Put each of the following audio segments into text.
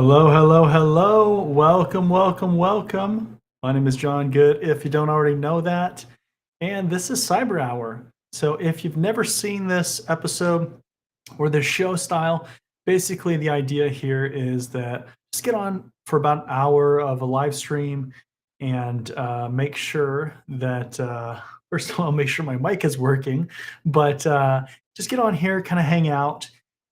Hello, hello, hello. Welcome, welcome, welcome. My name is John Good, if you don't already know that. And this is Cyber Hour. So, if you've never seen this episode or this show style, basically the idea here is that just get on for about an hour of a live stream and make sure that, first of all, make sure my mic is working, but just get on here, kind of hang out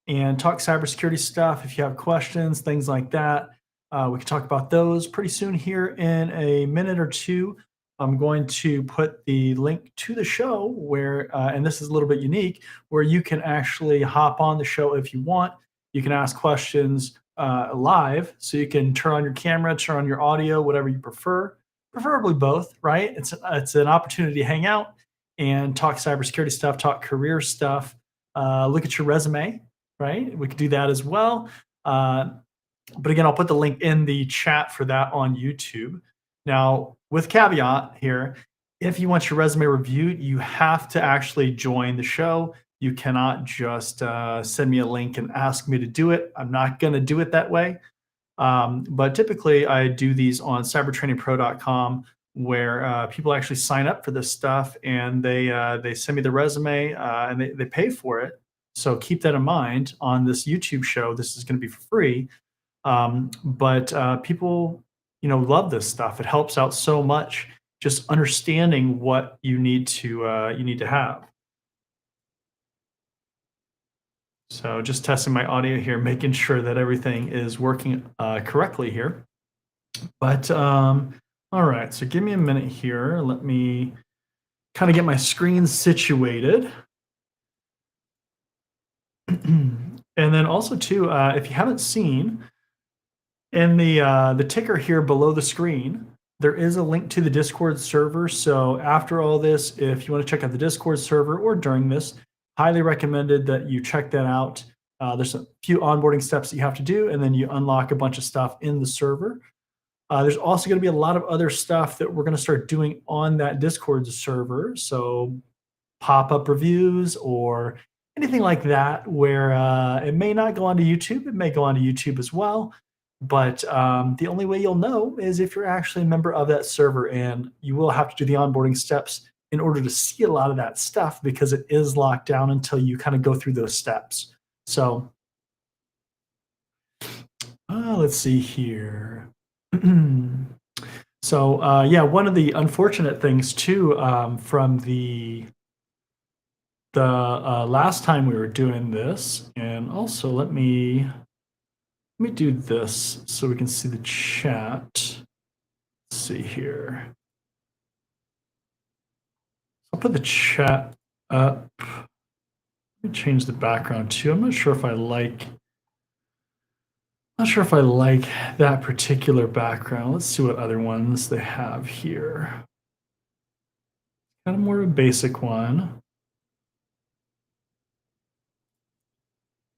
and talk cybersecurity stuff. If you have questions, things like that, we can talk about those pretty soon here in a minute or two. I'm going to put the link to the show where, and this is a little bit unique, where you can actually hop on the show if you want. You can ask questions live, so you can turn on your camera, turn on your audio, whatever you prefer, preferably both, right? It's an opportunity to hang out and talk cybersecurity stuff, talk career stuff, look at your resume, right? We could do that as well. Uh, but again, I'll put the link in the chat for that on YouTube. Now, with caveat here, if you want your resume reviewed, you have to actually join the show. You cannot just send me a link and ask me to do it. I'm not going to do it that way. But typically, I do these on cybertrainingpro.com where people actually sign up for this stuff and they send me the resume and they pay for it. So keep that in mind on this YouTube show. This is going to be for free, but people, love this stuff. It helps out so much. Just understanding what you need to have. So just testing my audio here, making sure that everything is working correctly here. But all right, so give me a minute here. Let me kind of get my screen situated. And then also too, if you haven't seen, in the ticker here below the screen, there is a link to the Discord server. So after all this, if you want to check out the Discord server or during this, highly recommended that you check that out. There's a few onboarding steps that you have to do, and then you unlock a bunch of stuff in the server. There's also going to be a lot of other stuff that we're going to start doing on that Discord server. So pop-up reviews or anything like that, where it may not go onto YouTube. It may go onto YouTube as well. But the only way you'll know is if you're actually a member of that server, and you will have to do the onboarding steps in order to see a lot of that stuff because it is locked down until you kind of go through those steps. So let's see here. So yeah, one of the unfortunate things too from the last time we were doing this, and also let me do this so we can see the chat. Let's see here. I'll put the chat up. Let me change the background too. I'm not sure if I like that particular background. Let's see what other ones they have here. Kind of more of a basic one.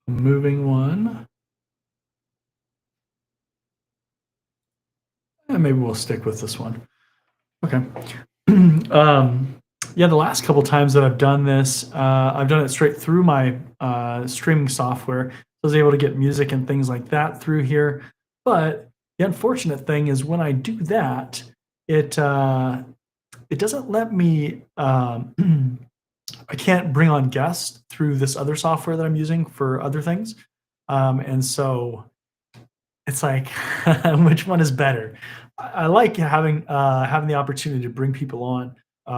A moving one. And maybe we'll stick with this one. Okay. Yeah, the last couple times that I've done this, I've done it straight through my streaming software. I was able to get music and things like that through here. But the unfortunate thing is when I do that, it doesn't let me. I can't bring on guests through this other software that I'm using for other things, and so it's like, which one is better? I like having the opportunity to bring people on,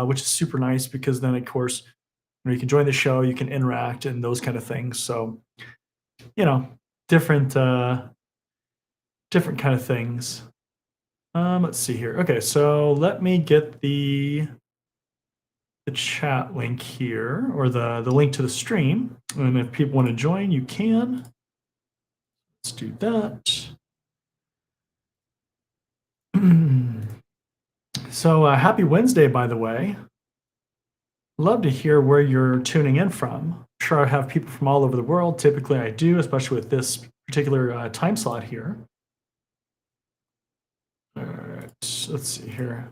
which is super nice because then, of course, you can join the show, you can interact, and those kind of things. So, you know, different different kind of things. Let's see here. Okay, so let me get the chat link here, or the link to the stream, and if people want to join, you can. Let's do that. So happy Wednesday, by the way. Love to hear where you're tuning in from. I'm sure I have people from all over the world. Typically, I do, especially with this particular time slot here. All right, let's see here.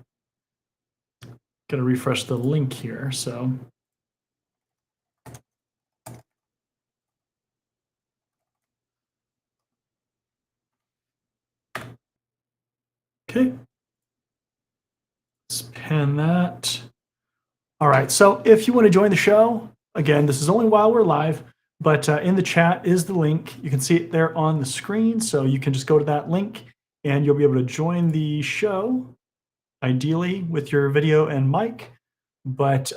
Gonna refresh the link here. So Okay, let's pin that. All right. So if you want to join the show, again, this is only while we're live, but in the chat is the link. You can see it there on the screen. So you can just go to that link and you'll be able to join the show, ideally with your video and mic. But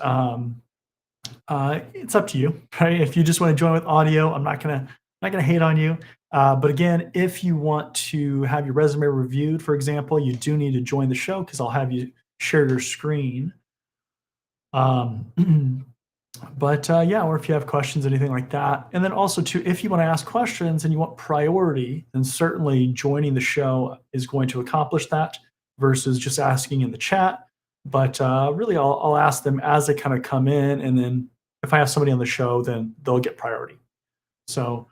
it's up to you, right? If you just want to join with audio, I'm not gonna hate on you. But again, if you want to have your resume reviewed, for example, you do need to join the show because I'll have you share your screen. Um, but yeah, or if you have questions, anything like that. And then also too, if you want to ask questions and you want priority, then certainly joining the show is going to accomplish that versus just asking in the chat. But really, I'll ask them as they kind of come in, and then if I have somebody on the show, then they'll get priority. So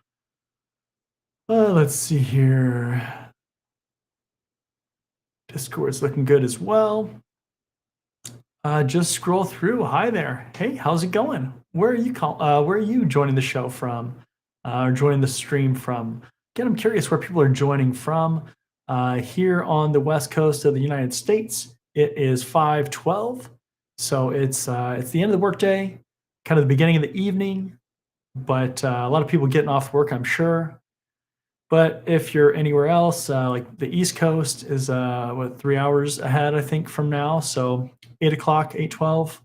let's see here. Discord's looking good as well. Just scroll through. Hi there. Hey, how's it going? Where are you joining the show from, or joining the stream from? Again, I'm curious where people are joining from. Here on the west coast of the United States, it is 5:12, so it's the end of the workday, kind of the beginning of the evening. But a lot of people getting off work, I'm sure. But if you're anywhere else, like the East Coast is 3 hours ahead, I think, from now. So 8 o'clock, 8:12.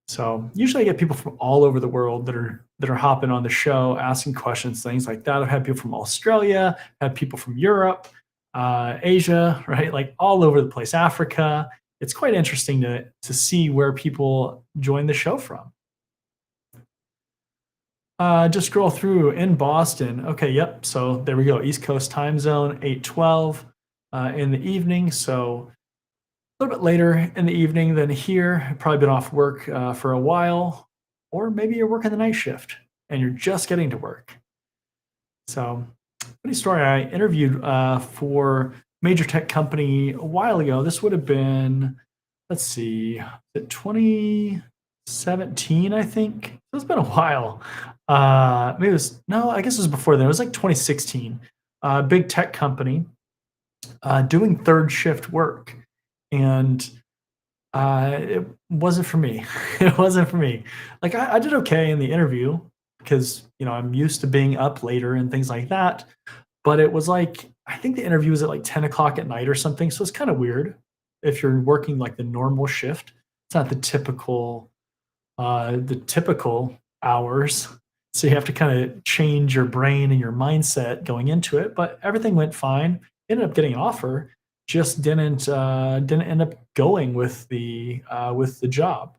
So usually I get people from all over the world that are hopping on the show, asking questions, things like that. I've had people from Australia, had people from Europe, Asia, right? Like all over the place, Africa. It's quite interesting to see where people join the show from. Just scroll through in Boston. Okay, yep. So there we go. East Coast time zone, 8:12 in the evening. So a little bit later in the evening than here. Probably been off work for a while, or maybe you're working the night shift and you're just getting to work. So, funny story. I interviewed for major tech company a while ago. This would have been, let's see, 2017, I think. So it's been a while. Maybe it was no, I guess it was before then. It was like 2016. Big tech company doing third shift work, and it wasn't for me. It wasn't for me. Like I did okay in the interview because I'm used to being up later and things like that. But it was like I think the interview was at like 10 o'clock at night or something. So it's kind of weird if you're working like the normal shift. It's not the typical hours. So you have to kind of change your brain and your mindset going into it. But everything went fine. Ended up getting an offer, just didn't end up going with the job.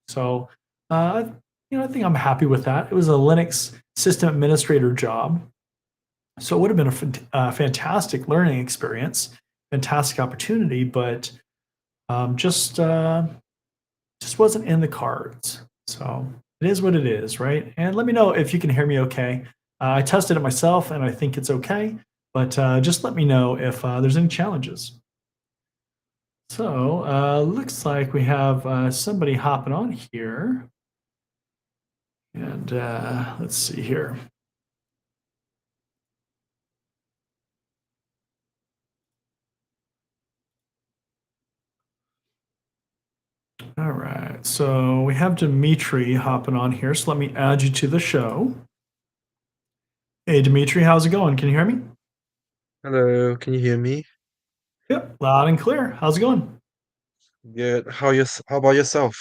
So I think I'm happy with that. It was a Linux system administrator job, so it would have been a fantastic learning experience, fantastic opportunity, but just wasn't in the cards. So it is what it is, right? And let me know if you can hear me okay. I tested it myself and I think it's okay, but just let me know if there's any challenges. So looks like we have somebody hopping on here. And let's see here. All right. So we have Dimitri hopping on here. So let me add you to the show. Hey, Dimitri, how's it going? Can you hear me? Hello, can you hear me? Yep, loud and clear. How's it going? Good. How about yourself?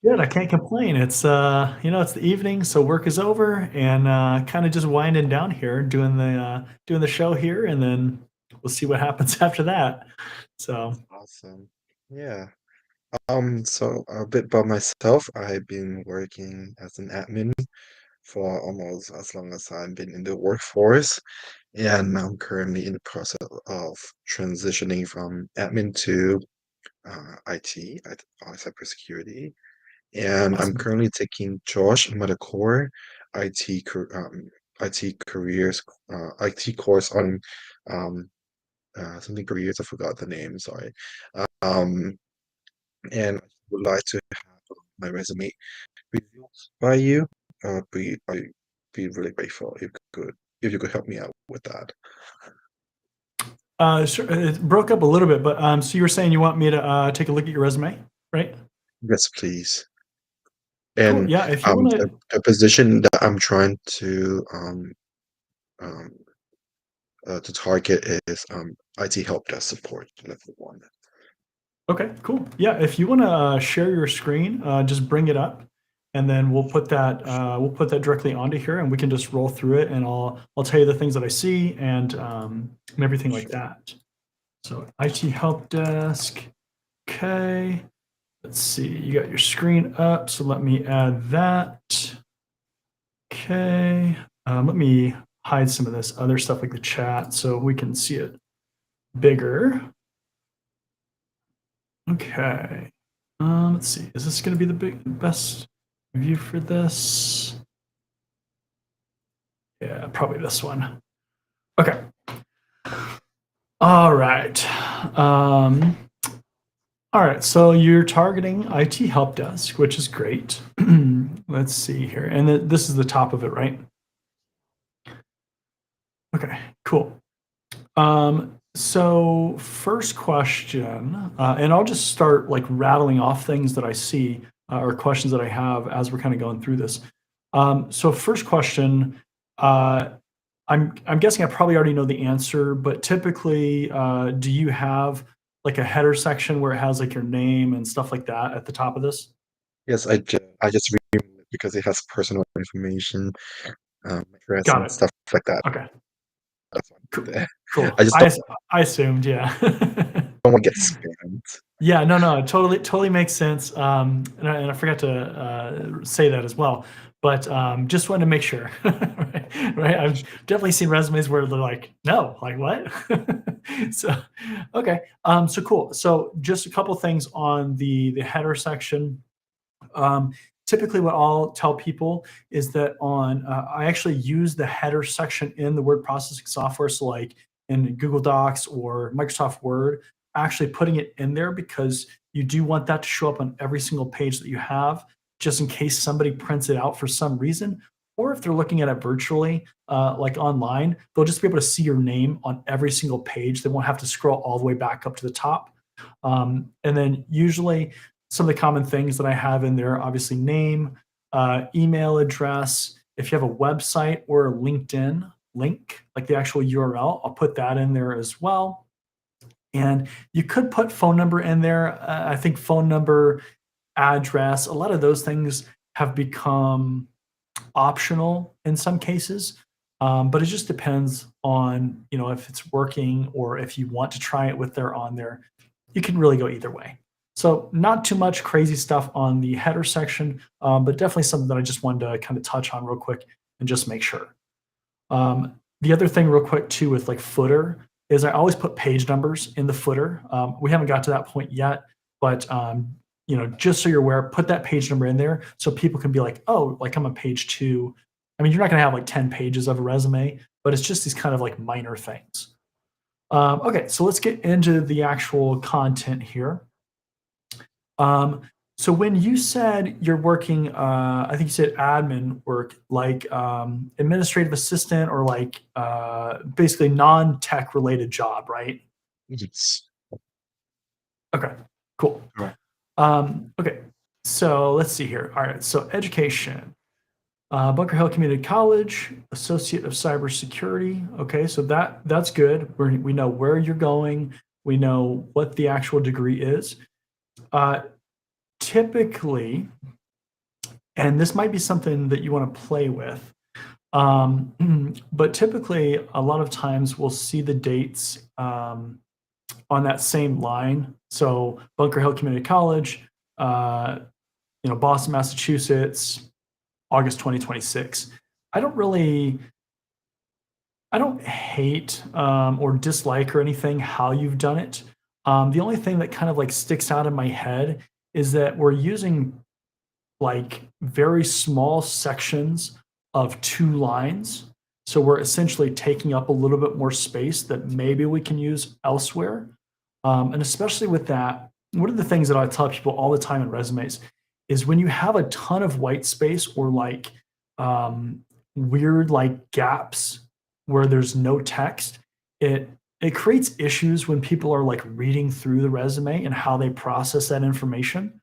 Good. I can't complain. It's the evening, so work is over, and kind of just winding down here, doing the show here, and then we'll see what happens after that. So, Awesome. Yeah. So a bit about myself. I've been working as an admin for almost as long as I've been in the workforce, and I'm currently in the process of transitioning from admin to IT, cybersecurity. And I'm awesome. currently taking Josh Metacore IT IT careers IT course on um something careers. I forgot the name. Sorry. Um, and I would like to have my resume reviewed by you. I'd be really grateful if you could help me out with that. Sure. It broke up a little bit, but so you were saying you want me to take a look at your resume, right? Yes, please. Cool. And Yeah. If you want the, to, the position that I'm trying um, to target is IT help desk support level one. okay, cool. Yeah. If you want to share your screen, just bring it up, and then we'll put that directly onto here, and we can just roll through it, and I'll tell you the things that I see and everything like Sure. that. So IT help desk. Okay. Let's see. You got your screen up, so let me add that. Okay. Let me hide some of this other stuff like the chat so we can see it bigger. Okay. Let's see. Is this going to be the best view for this? Yeah, probably this one. Okay. All right. Um, all right. So you're targeting IT help desk, which is great. Let's see here. And this is the top of it, right? Okay, cool. So first question, and I'll just start like rattling off things that I see or questions that I have as we're kind of going through this. So first question, uh, I'm guessing I probably already know the answer, but typically, do you have like a header section where it has like your name and stuff like that at the top of this? Yes, I just removed it because it has personal information, address Got and it. stuff like that. Okay. That's why I put Cool. there. Cool. I just don't, I assumed, yeah. don't want to get spammed. Yeah, no, no, totally makes sense. And I forgot to say that as well, but just wanted to make sure, right? Right? I've definitely seen resumes where they're like, no, like what? So, okay, so cool. So just a couple things on the header section. Um, Typically, what I'll tell people is that I actually use the header section in the word processing software. So, like in Google Docs or Microsoft Word, actually putting it in there because you do want that to show up on every single page that you have, just in case somebody prints it out for some reason. Or if they're looking at it virtually, like online, they'll just be able to see your name on every single page. They won't have to scroll all the way back up to the top. And then usually some of the common things that I have in there, obviously name, email address. If you have a website or a LinkedIn link, like the actual URL, I'll put that in there as well. And you could put phone number in there. I think phone number, address, a lot of those things have become optional in some cases. But it just depends on, if it's working or if you want to try it with their on there. You can really go either way. So not too much crazy stuff on the header section, but definitely something that I just wanted to kind of touch on real quick and just make sure. The other thing, real quick, too, with like footer is I always put page numbers in the footer. We haven't got to that point yet, but just so you're aware, put that page number in there so people can be like, oh, like I'm on page two. I mean, you're not going to have like 10 pages of a resume, but it's just these kind of like minor things. Okay, so let's get into the actual content here. Um, so when you said you're working, I think you said admin work, like administrative assistant or like basically non-tech related job, right? Yes. Okay, cool. Right. Okay, so let's see here. All right, so education. Bunker Hill Community College, Associate of Cybersecurity. Okay, so that's good. We know where you're going. We know what the actual degree is. Uh, Typically, and this might be something that you want to play with, but typically, a lot of times we'll see the dates on that same line. So Bunker Hill Community College, uh, Boston, Massachusetts, August 2026. I don't really I don't hate or dislike or anything how you've done it. The only thing that kind of like sticks out in my head is that we're using like very small sections of two lines. So we're essentially taking up a little bit more space that maybe we can use elsewhere. And especially with that, one of the things that I tell people all the time in resumes is when you have a ton of white space or like um, weird like gaps where there's no text, it it creates issues when people are like reading through the resume and how they process that information.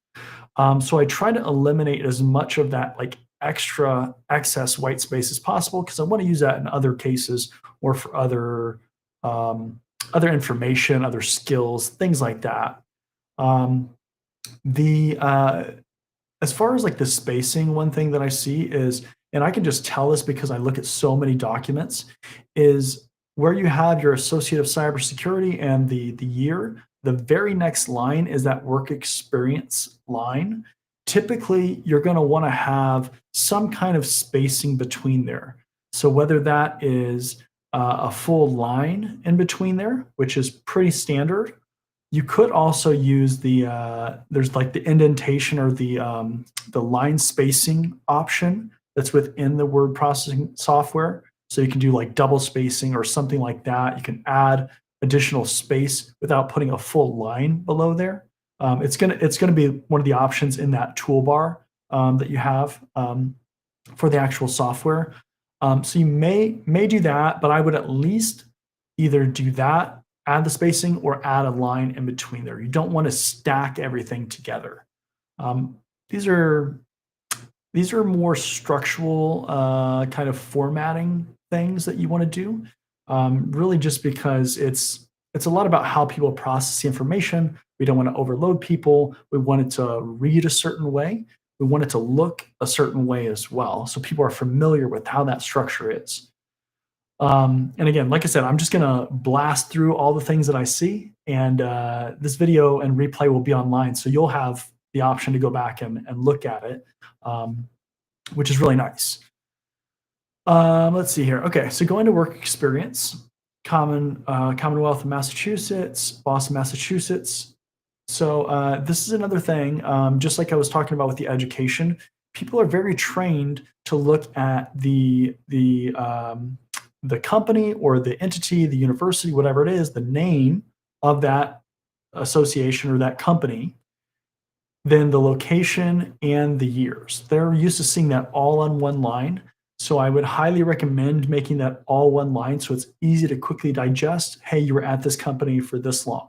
So I try to eliminate as much of that like extra excess white space as possible because I want to use that in other cases or for um, other information, other skills, things like that. Um, the As far as like the spacing, one thing that I see is, and I can just tell this because I look at so many documents, is where you have your associate of cybersecurity and the year, the very next line is that work experience line. Typically, you're going to want to have some kind of spacing between there. So whether that is a full line in between there, which is pretty standard, you could also use there's like the indentation or the line spacing option that's within the word processing software. So you can do like double spacing or something like that. You can add additional space without putting a full line below there. It's gonna be one of the options in that toolbar that you have for the actual software. So you may do that, but I would at least either do that, add the spacing, or add a line in between there. You don't want to stack everything together. Um, these are these are more structural kind of formatting things that you want to do. Really, just because it's a lot about how people process the information. We don't want to overload people. We want it to read a certain way. We want it to look a certain way as well, so people are familiar with how that structure is. And again, like I said, I'm just gonna blast through all the things that I see, and this video and replay will be online, so you'll have the option to go back and look at it, um, which is really nice. Let's see here. Okay, so going to work experience, Commonwealth of Massachusetts, Boston, Massachusetts. So this is another thing. Just like I was talking about with the education, people are very trained to look at the company or the entity, the university, whatever it is, the name of that association or that company, then the location and the years. They're used to seeing that all on one line. So I would highly recommend making that all one line so it's easy to quickly digest. Hey, you were at this company for this long.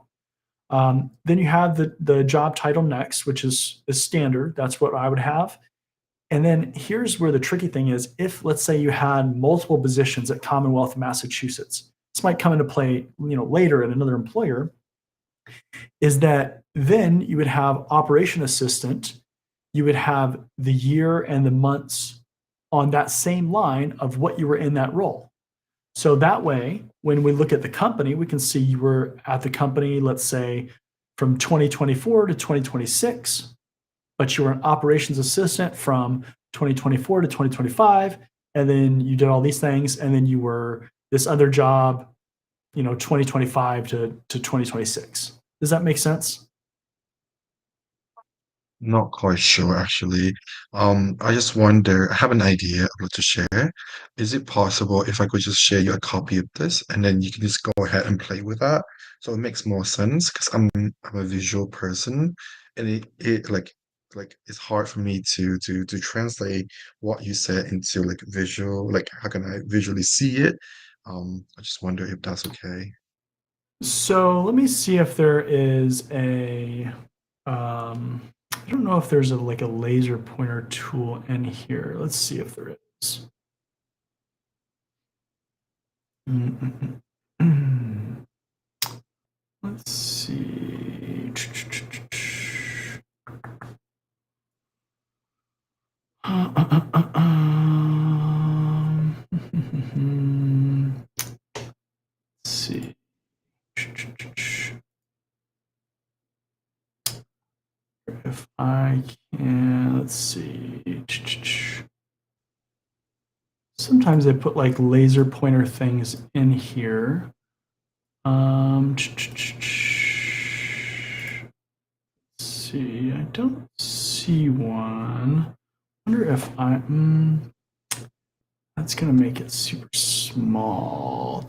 Then you have the job title next, which is standard. That's what I would have. And then here's where the tricky thing is. If let's say you had multiple positions at Commonwealth of Massachusetts, this might come into play, later at another employer, is that then you would have operation assistant, you would have the year and the months on that same line of what you were in that role. So that way, when we look at the company, we can see you were at the company, let's say from 2024 to 2026, but you were an operations assistant from 2024 to 2025, and then you did all these things, and then you were this other job, 2025 to 2026. Does that make sense? Not quite sure, actually. I just wonder, I have an idea I'd like to share. Is it possible if I could just share you a copy of this and then you can just go ahead and play with that? So it makes more sense because I'm a visual person and it like it's hard for me to translate what you said into like visual, like how can I visually see it? I just wonder if that's okay. So let me see if there is I don't know if there's like a laser pointer tool in here. Let's see if there is. Mm, mm, mm. Let's see. Let's see. If I can, let's see. Sometimes they put like laser pointer things in here. Let's see. I don't see one. Wonder if that's gonna make it super small.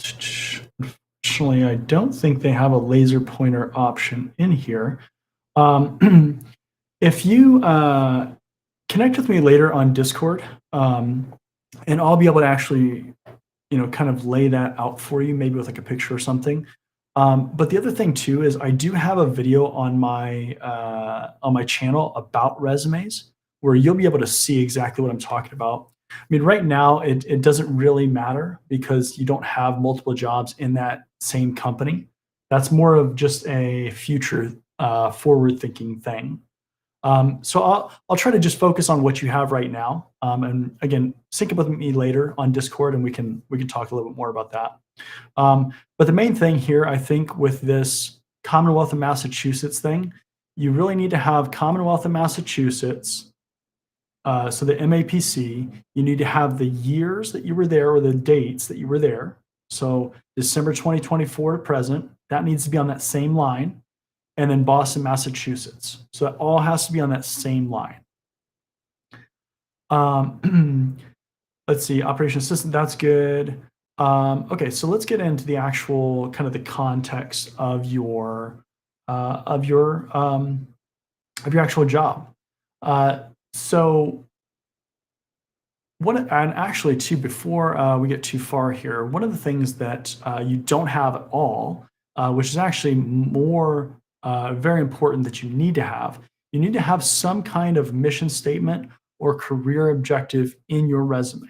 Unfortunately, I don't think they have a laser pointer option in here. Um, if you connect with me later on Discord, and I'll be able to actually, kind of lay that out for you, maybe with like a picture or something. But the other thing too is I do have a video on my channel about resumes where you'll be able to see exactly what I'm talking about. I mean, right now it doesn't really matter because you don't have multiple jobs in that same company. That's more of just a future forward thinking thing. So I'll try to just focus on what you have right now. And again, sync up with me later on Discord, and we can talk a little bit more about that. But the main thing here, I think, with this Commonwealth of Massachusetts thing, you really need to have Commonwealth of Massachusetts. So the MAPC, you need to have the years that you were there or the dates that you were there. So December 2024 to present, that needs to be on that same line. And then Boston, Massachusetts. So it all has to be on that same line. Let's see, operation assistant, that's good. Okay, so let's get into the actual kind of the context of your uh, of your um, of your actual job. So what, and actually too, before we get too far here, one of the things that you don't have at all, which is actually more very important that you need to have some kind of mission statement or career objective in your resume.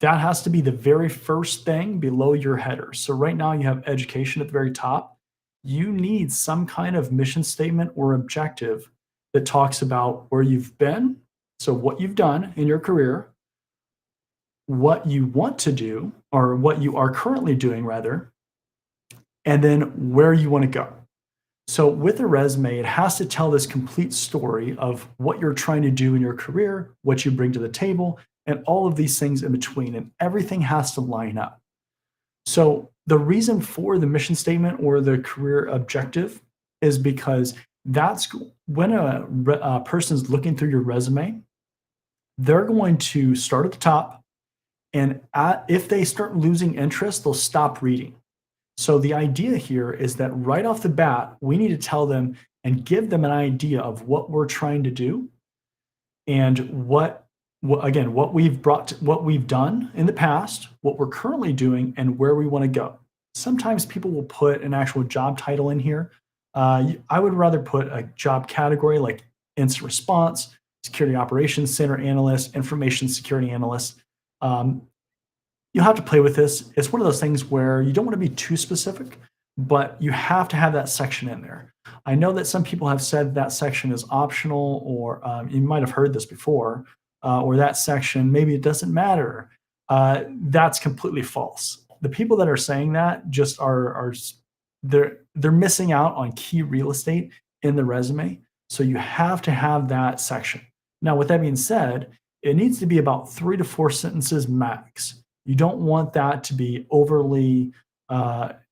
That has to be the very first thing below your header. So right now you have education at the very top. You need some kind of mission statement or objective that talks about where you've been, so what you've done in your career, what you want to do, or what you are currently doing, rather, and then where you want to go. So, with a resume, it has to tell this complete story of what you're trying to do in your career, what you bring to the table, and all of these things in between. And everything has to line up. So, the reason for the mission statement or the career objective is because that's when a person's looking through your resume, they're going to start at the top, and if they start losing interest, they'll stop reading. So the idea here is that right off the bat, we need to tell them and give them an idea of what we're trying to do and again, what we've done in the past, what we're currently doing, and where we want to go. Sometimes people will put an actual job title in here. I would rather put a job category like incident response, security operations center analyst, information security analyst. Um, You'll have to play with this. It's one of those things where you don't want to be too specific, but you have to have that section in there. I know that some people have said that section is optional, or you might have heard this before, or that section, maybe it doesn't matter. That's completely false. The people that are saying that just are they're missing out on key real estate in the resume. So you have to have that section. Now, with that being said, it needs to be about 3 to 4 sentences max. You don't want that to be overly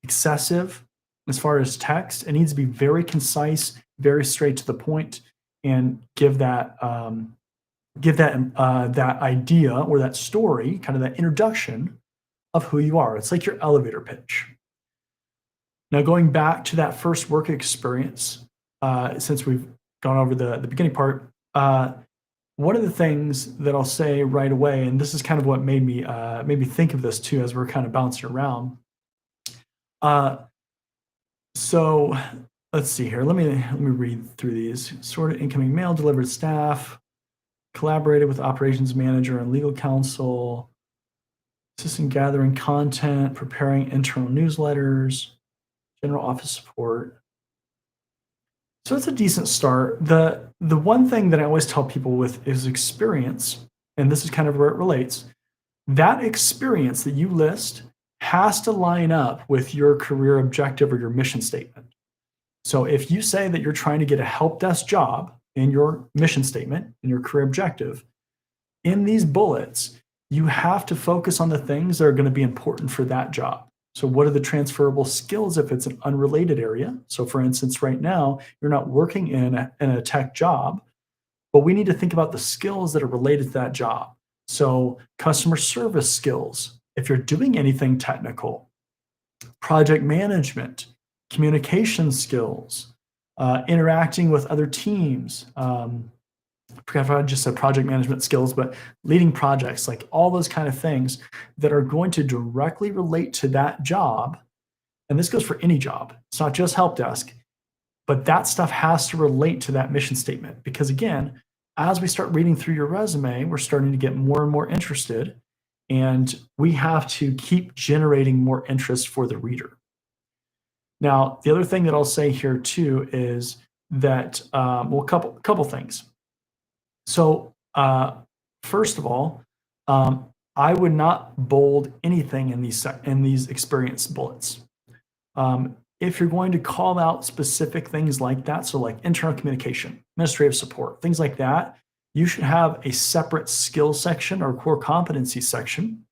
excessive as far as text. It needs to be very concise, very straight to the point, and give that idea or that story, kind of that introduction of who you are. It's like your elevator pitch. Now, going back to that first work experience, since we've gone over the beginning part, one of the things that I'll say right away, and this is kind of what made me think of this too, as we're kind of bouncing around. Uh, so let's see here. Let me read through these. Sort of incoming mail delivered staff, collaborated with operations manager and legal counsel, assisting gathering content, preparing internal newsletters, general office support. So it's a decent start. The one thing that I always tell people with is experience, and this is kind of where it relates. That experience that you list has to line up with your career objective or your mission statement. So if you say that you're trying to get a help desk job in your mission statement, in your career objective, in these bullets, you have to focus on the things that are going to be important for that job. So, what are the transferable skills if it's an unrelated area? So, for instance, right now, you're not working in a tech job, but we need to think about the skills that are related to that job. So, customer service skills, if you're doing anything technical, project management, communication skills, interacting with other teams. I forgot if I just said project management skills, but leading projects, like all those kind of things that are going to directly relate to that job. And this goes for any job. It's not just help desk, but that stuff has to relate to that mission statement. Because again, as we start reading through your resume, we're starting to get more and more interested. And we have to keep generating more interest for the reader. Now, the other thing that I'll say here too is that, well, couple things. So, first of all, I would not bold anything in these experience bullets. If you're going to call out specific things like that, so like internal communication, administrative support, things like that, you should have a separate skill section or core competency section.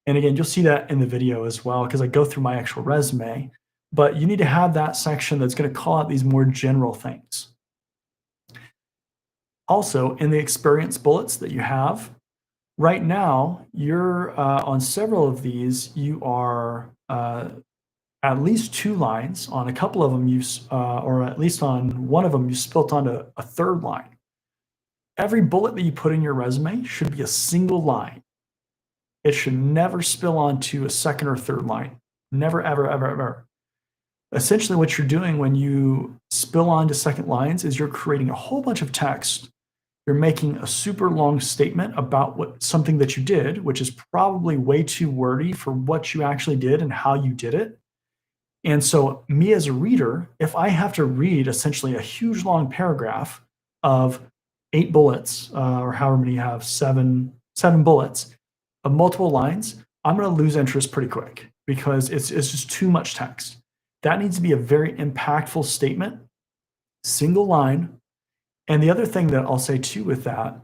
And again, you'll see that in the video as well because I go through my actual resume. But you need to have that section that's going to call out these more general things. Also, in the experience bullets that you have, right now, you're on several of these, you are at least 2 lines. On a couple of them, or at least on one of them, you spilt onto a third line. Every bullet that you put in your resume should be a single line. It should never spill onto a second or third line. Never, ever, ever, ever. Essentially, what you're doing when you spill onto second lines is you're creating a whole bunch of text. You're making a super long statement about something that you did, which is probably way too wordy for what you actually did and how you did it. And so, me as a reader, if I have to read essentially a huge long paragraph of 8 bullets, or however many you have, seven bullets of multiple lines, I'm going to lose interest pretty quick because it's just too much text. That needs to be a very impactful statement, single line. And the other thing that I'll say too with that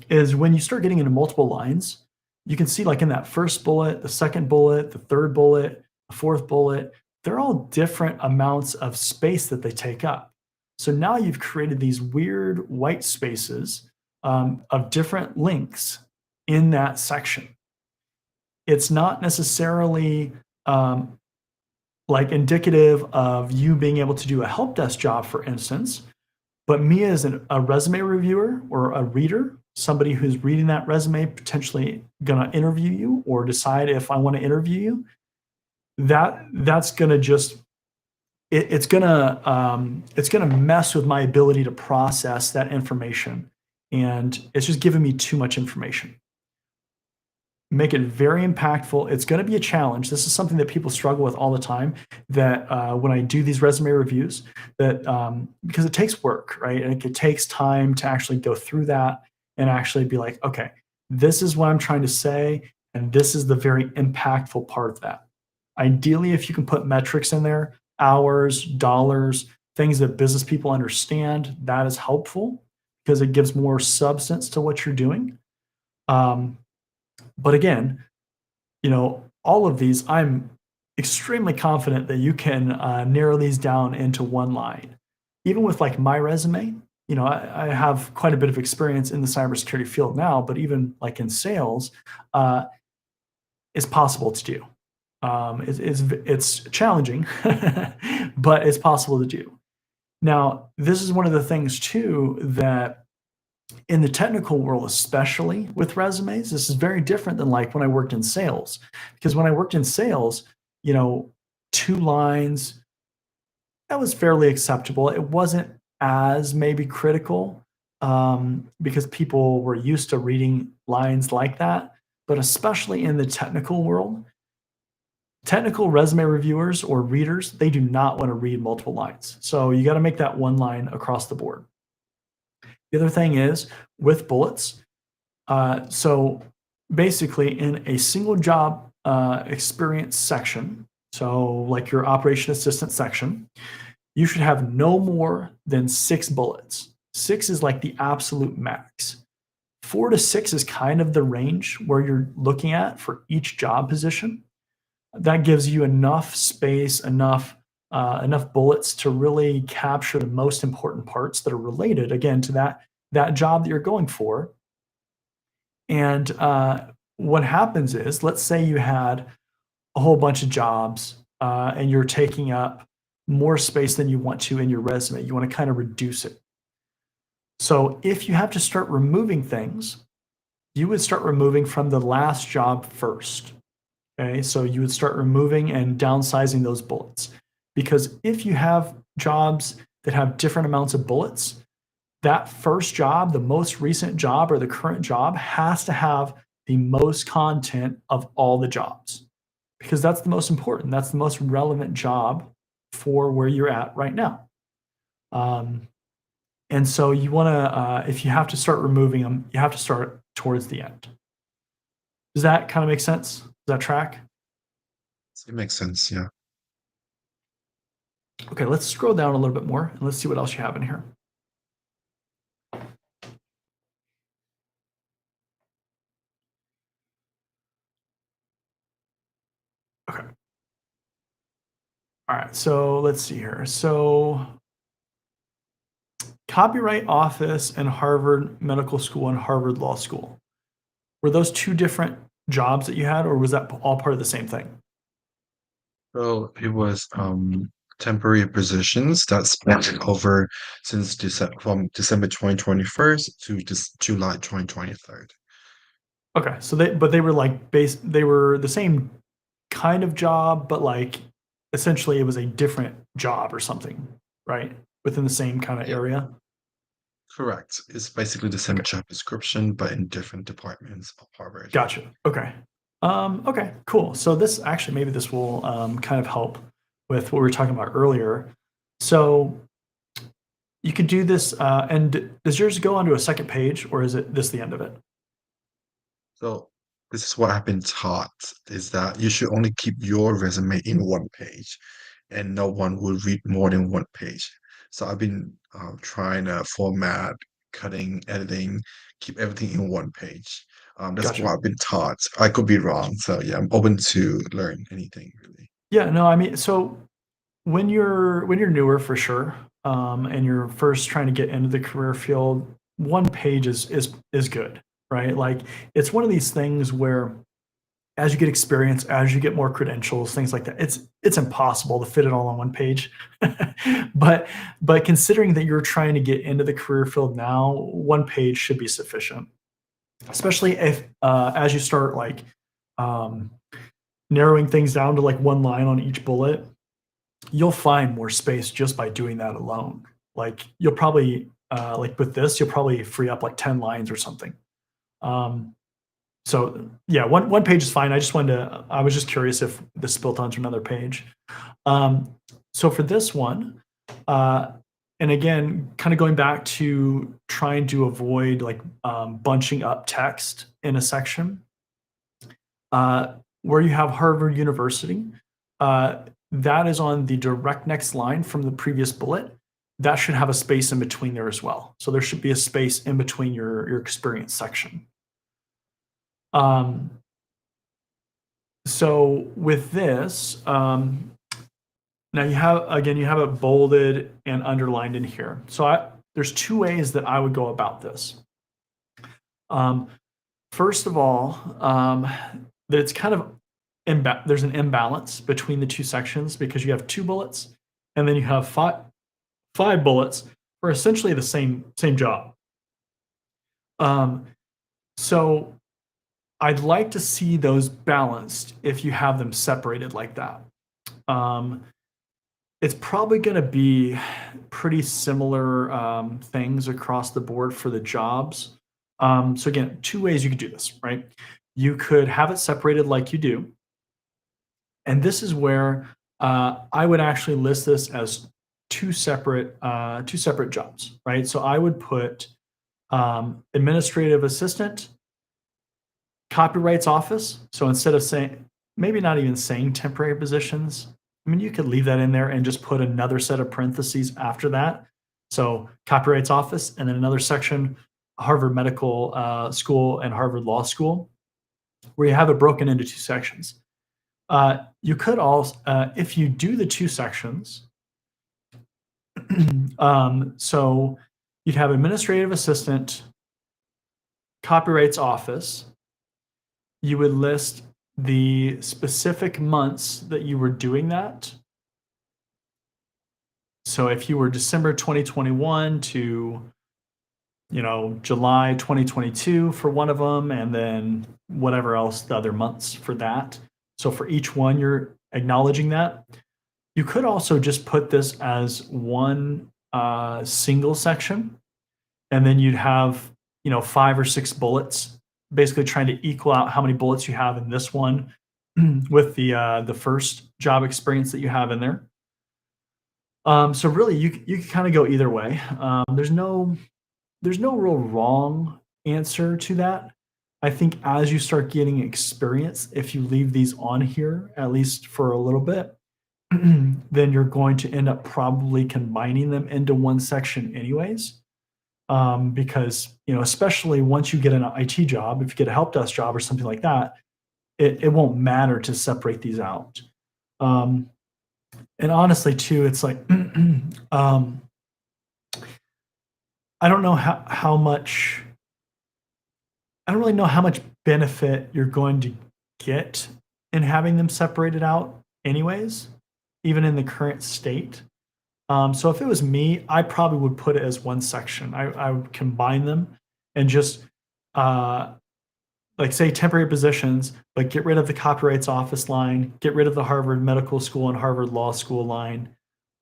is when you start getting into multiple lines, you can see like in that first bullet, the second bullet, the third bullet, the fourth bullet, they're all different amounts of space that they take up. So now you've created these weird white spaces of different lengths in that section. It's not necessarily like indicative of you being able to do a help desk job, for instance, but me as a resume reviewer or a reader, somebody who's reading that resume, potentially going to interview you or decide if I want to interview you, that's going to just it's going to mess with my ability to process that information, and it's just giving me too much information. Make it very impactful. It's going to be a challenge. This is something that people struggle with all the time. That when I do these resume reviews, that because it takes work, right? And it takes time to actually go through that and actually be like, okay, this is what I'm trying to say, and this is the very impactful part of that. Ideally, if you can put metrics in there, hours, dollars, things that business people understand, that is helpful because it gives more substance to what you're doing. But again, all of these, I'm extremely confident that you can narrow these down into one line. Even with like my resume, I have quite a bit of experience in the cybersecurity field now, but even like in sales, it's possible to do. It's challenging, but it's possible to do. Now, this is one of the things too that in the technical world, especially with resumes, this is very different than like when I worked in sales. Because when I worked in sales, 2 lines, that was fairly acceptable. It wasn't as maybe critical because people were used to reading lines like that. But especially in the technical world, technical resume reviewers or readers, they do not want to read multiple lines. So you got to make that one line across the board. The other thing is with bullets. So basically, in a single job experience section, so like your operation assistant section, you should have no more than 6 bullets. 6 is like the absolute max. 4 to 6 is kind of the range where you're looking at for each job position. That gives you enough space, enough bullets to really capture the most important parts that are related, again, to that job that you're going for. And what happens is, let's say you had a whole bunch of jobs and you're taking up more space than you want to in your resume. You want to kind of reduce it. So if you have to start removing things, you would start removing from the last job first. Okay, so you would start removing and downsizing those bullets. Because if you have jobs that have different amounts of bullets, that first job, the most recent job or the current job has to have the most content of all the jobs because that's the most important. That's the most relevant job for where you're at right now. Um, and so you want to, if you have to start removing them, you have to start towards the end. Does that kind of make sense? Does that track? It makes sense, yeah. Okay, let's scroll down a little bit more and let's see what else you have in here. Okay. All right, so let's see here. So Copyright Office and Harvard Medical School and Harvard Law School. Were those two different jobs that you had, or was that all part of the same thing? So it was temporary positions that spanned over since from December 2021 to just July 2023. Okay, so they were like they were the same kind of job, but like essentially it was a different job or something, right? Within the same kind of Yeah, area. correct. It's basically the same Okay, job description, but in different departments of Harvard. gotcha. Okay. Okay, cool. So this actually maybe this will kind of help with what we were talking about earlier. So you could do this, and does yours go onto a second page, or is it this the end of it? So this is what I've been taught is that you should only keep your resume in one page and no one will read more than one page. So I've been trying to format, cutting, editing, keep everything in one page. That's Gotcha. what I've been taught. I could be wrong. So yeah, I'm open to learn anything really. Yeah, no, I mean, so when you're newer for sure, and you're first trying to get into the career field, one page is good, right? Like it's one of these things where as you get experience, as you get more credentials, things like that, it's impossible to fit it all on one page. but but considering that you're trying to get into the career field now, one page should be sufficient, especially if as you start like um, narrowing things down to like one line on each bullet, you'll find more space just by doing that alone. Like you'll probably like with this, you'll probably free up like 10 lines or something. Um, so yeah, one page is fine. I was just curious if this built onto another page. Um, so for this one, uh, and again, kind of going back to trying to avoid like bunching up text in a section, where you have Harvard University, uh, that is on the direct next line from the previous bullet. That should have a space in between there as well. So there should be a space in between your experience section. Um, so with this, now you have it bolded and underlined in here. So there's two ways that I would go about this. Um, First of all, that it's kind of there's an imbalance between the two sections because you have two bullets and then you have five bullets for essentially the same job. Um, so I'd like to see those balanced if you have them separated like that. Um, it's probably going to be pretty similar things across the board for the jobs. So again, two ways you could do this, right? You could have it separated like you do, and this is where I would actually list this as two separate jobs, right? So I would put administrative assistant, copyrights office. So instead of saying maybe not even saying temporary positions, I mean you could leave that in there and just put another set of parentheses after that. So copyrights office, and then another section, Harvard Medical School and Harvard Law School, where you have it broken into two sections. You could also, if you do the two sections, so you'd have administrative assistant, copyrights office. You would list the specific months that you were doing that. So if you were December 2021 to, July 2022 for one of them, and then whatever else the other months for that. So for each one, you're acknowledging that. You could also just put this as one single section, and then you'd have, 5 or 6 bullets, basically trying to equal out how many bullets you have in this one with the first job experience that you have in there. So really, you can kind of go either way. There's no real wrong answer to that. I think as you start getting experience, if you leave these on here, at least for a little bit, then you're going to end up probably combining them into one section anyways. Because, especially once you get an IT job, if you get a help desk job or something like that, it won't matter to separate these out. Um, and honestly, too, it's like, I don't know how much I don't really know how much benefit you're going to get in having them separated out anyways, even in the current state. So if it was me, I probably would put it as one section. I would combine them and just uh, like say temporary positions, but get rid of the copyrights office line, get rid of the Harvard Medical School and Harvard Law School line,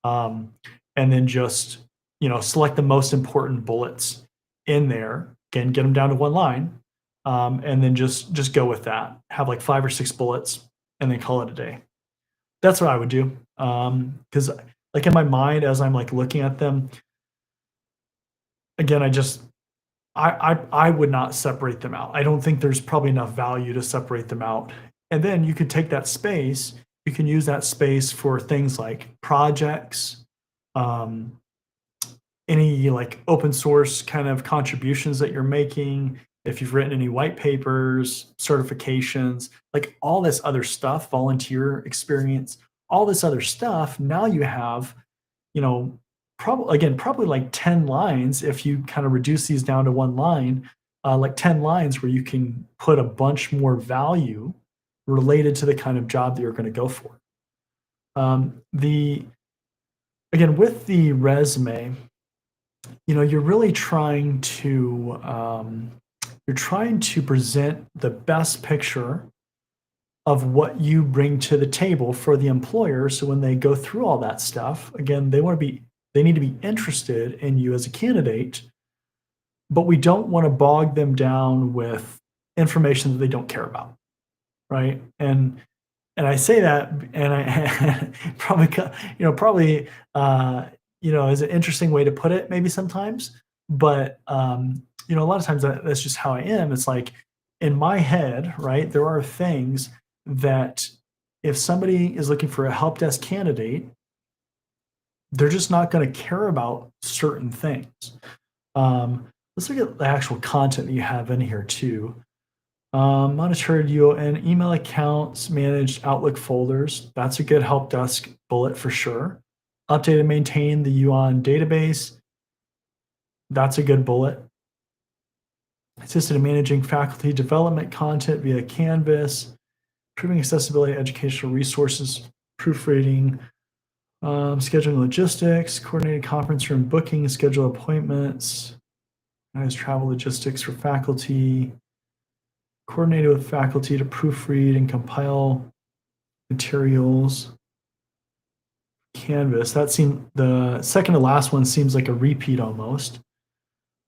um, and then just select the most important bullets in there. Again, get them down to one line, and then just go with that. Have like 5 or 6 bullets, and then call it a day. That's what I would do. Because like in my mind, as I'm like looking at them, again, I would not separate them out. I don't think there's probably enough value to separate them out. And then you could take that space, you can use that space for things like projects, um, any like open source kind of contributions that you're making, if you've written any white papers, certifications, like all this other stuff, volunteer experience, all this other stuff. Now you have, you know, probably like 10 lines if you kind of reduce these down to one line, like 10 lines where you can put a bunch more value related to the kind of job that you're going to go for. The Again, with the resume, you're really trying to present the best picture of what you bring to the table for the employer. So when they go through all that stuff, again, they need to be interested in you as a candidate, but we don't want to bog them down with information that they don't care about, right? And I say that, and I probably, probably, is an interesting way to put it, maybe sometimes, but a lot of times that's just how I am. It's like in my head, right? There are things that if somebody is looking for a help desk candidate, they're just not going to care about certain things. Let's look at the actual content that you have in here too. Monitored UON email accounts, managed Outlook folders. That's a good help desk bullet for sure. Update and maintain the UON database. That's a good bullet. Assisted in managing faculty development content via Canvas, improving accessibility to educational resources, proofreading, scheduling logistics, coordinated conference room booking, schedule appointments, manage travel logistics for faculty, coordinated with faculty to proofread and compile materials. Canvas, the second to last one seems like a repeat almost.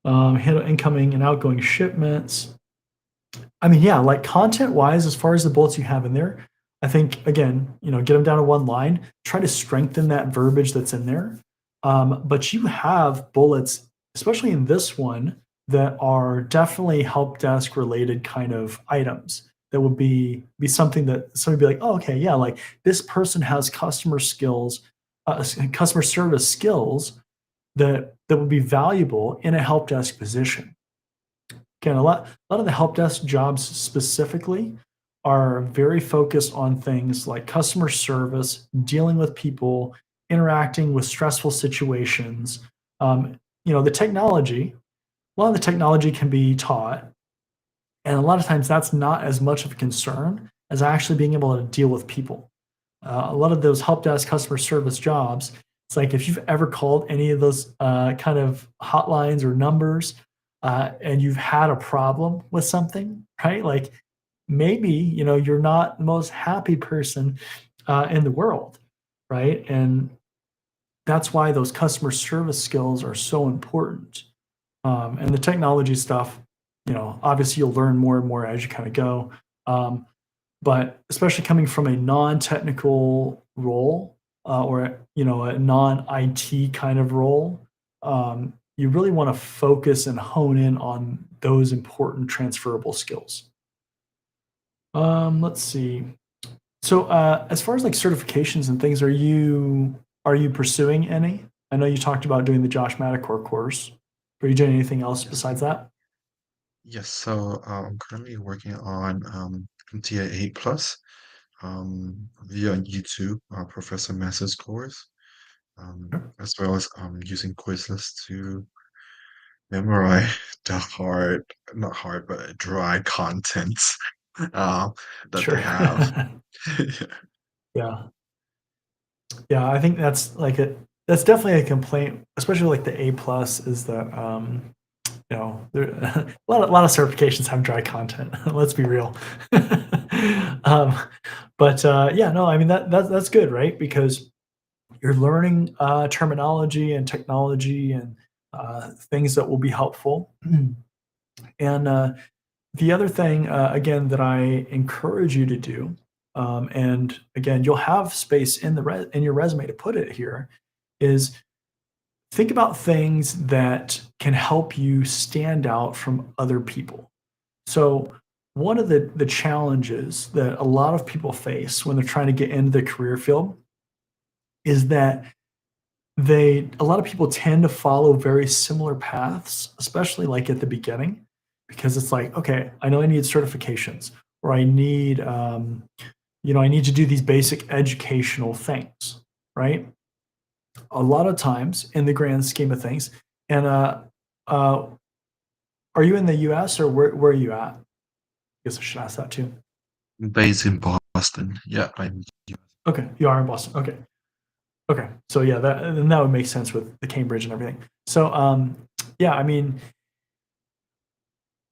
Handle incoming and outgoing shipments. I mean, yeah, like content wise, as far as the bullets you have in there, I think again, get them down to one line, try to strengthen that verbiage that's in there. But you have bullets, especially in this one, that are definitely help desk related kind of items that would be something that somebody would be like, oh, okay, yeah, like this person has customer skills, customer service skills that would be valuable in a help desk position. Again, a lot of the help desk jobs specifically are very focused on things like customer service, dealing with people, interacting with stressful situations. The technology, a lot of the technology can be taught, and a lot of times that's not as much of a concern as actually being able to deal with people. A lot of those help desk customer service jobs, it's like if you've ever called any of those kind of hotlines or numbers, and you've had a problem with something, right? Like maybe you're not the most happy person in the world, right? And that's why those customer service skills are so important. And the technology stuff, obviously you'll learn more and more as you kind of go. Um, but especially coming from a non-technical role, or a non-IT kind of role, you really want to focus and hone in on those important transferable skills. Let's see. So, as far as like certifications and things, are you pursuing any? I know you talked about doing the Josh Madakor course. Are you doing anything else Yes. besides that? Yes. So I'm currently working on MTA 8 Plus via YouTube, Professor Mass's course, Sure. as well as using Quizlets to memorize the hard, not hard, but dry contents uh, that they Sure. have. Yeah. Yeah, I think that's definitely a complaint, especially like the A plus is that there a lot of certifications have dry content. Let's be real. um, but yeah, no, I mean that's good, right? Because you're learning terminology and technology and things that will be helpful. And the other thing, again, that I encourage you to do, and again, you'll have space in in your resume to put it here, is think about things that can help you stand out from other people. So, one of the challenges that a lot of people face when they're trying to get into the career field is that a lot of people tend to follow very similar paths, especially like at the beginning, because it's like, okay, I know I need certifications, or I need to do these basic educational things, right? A lot of times, in the grand scheme of things, and uh, are you in the U.S. or where are you at? I guess I should ask that too. Based in Boston. Yeah, I'm. Okay, you are in Boston. Okay, okay. So yeah, that would make sense with the Cambridge and everything. So yeah, I mean,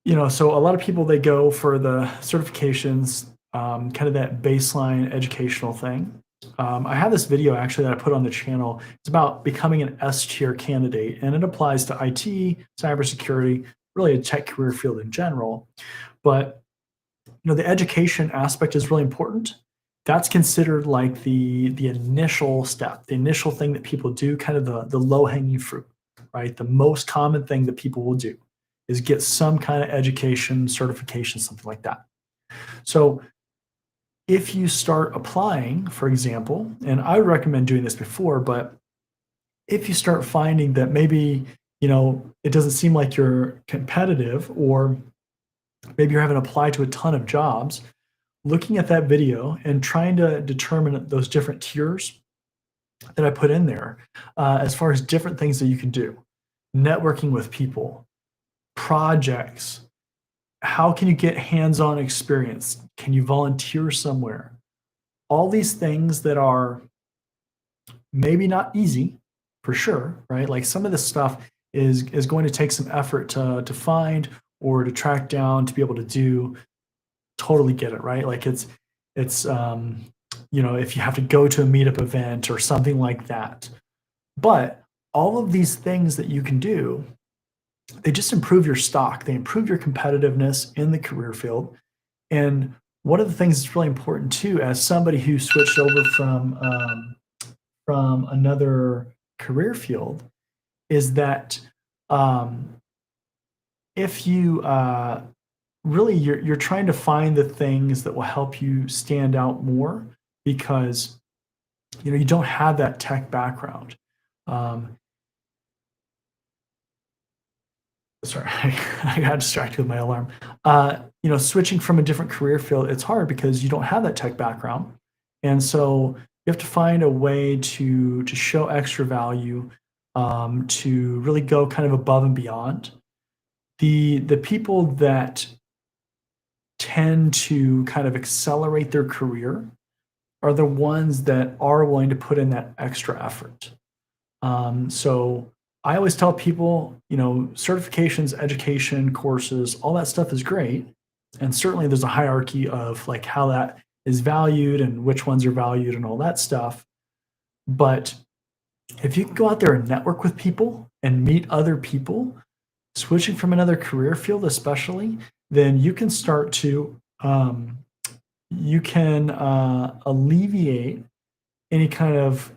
so a lot of people, they go for the certifications, kind of that baseline educational thing. I have this video actually that I put on the channel. It's about becoming an S tier candidate, and it applies to IT, cybersecurity, really a tech career field in general. But the education aspect is really important. That's considered like the initial step, the initial thing that people do, kind of the low hanging fruit, right? The most common thing that people will do is get some kind of education, certification, something like that. So if you start applying, for example, and I would recommend doing this before, but if you start finding that maybe it doesn't seem like you're competitive, or maybe you haven't applied to a ton of jobs, looking at that video and trying to determine those different tiers that I put in there, as far as different things that you can do, networking with people, projects, how can you get hands-on experience? Can you volunteer somewhere? All these things that are maybe not easy, for sure, right? Like some of this stuff is going to take some effort to find or to track down to be able to do. Totally get it, right? Like it's if you have to go to a meetup event or something like that. But all of these things that you can do, they just improve your stock. They improve your competitiveness in the career field. And one of the things that's really important too, as somebody who switched over from another career field, is that um, if you really you're trying to find the things that will help you stand out more, because you don't have that tech background. Um, Sorry, I got distracted with my alarm. Switching from a different career field, it's hard because you don't have that tech background, and so you have to find a way to show extra value, to really go kind of above and beyond. The people that tend to kind of accelerate their career are the ones that are willing to put in that extra effort. So I always tell people, certifications, education, courses, all that stuff is great. And certainly there's a hierarchy of like how that is valued and which ones are valued and all that stuff. But if you can go out there and network with people and meet other people, switching from another career field, especially, then you can start to you can alleviate any kind of